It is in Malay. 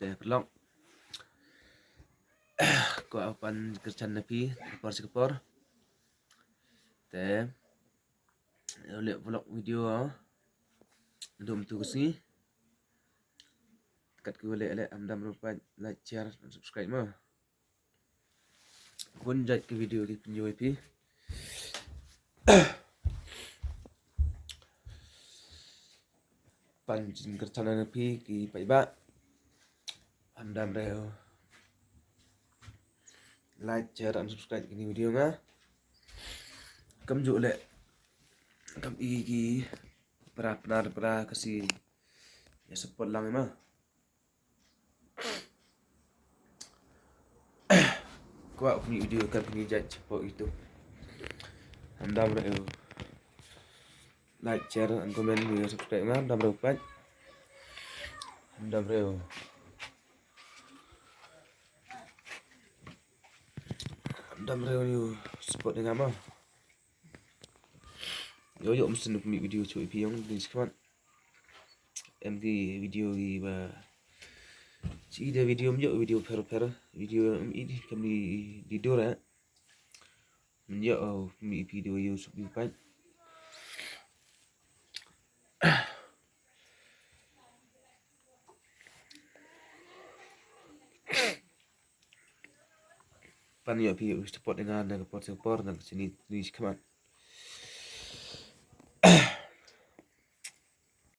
teh paralok ko apan kerjan napi sekepor teh oleh vlog video untuk tu kesini kat ku oleh amdam rupa like share dan subscribe mah pun jat ke video ki penjual pi panjin kerjan napi ki paiba amdam reo like share dan subscribe ini video ngah kam ju oleh kam iki pra kasih ya support lang mah kuat punya video kan punya jat support itu amdam reo like share dan komen video subscribe ngah amdam reo pat amdam reo ni support dengan mah yo mesti nak punya video cuy piang di sekarang MD video di ba si dia video per video ini kami di dora menyo mi video YouTube pa pan yo pi support dengan support dan sini ni sekarang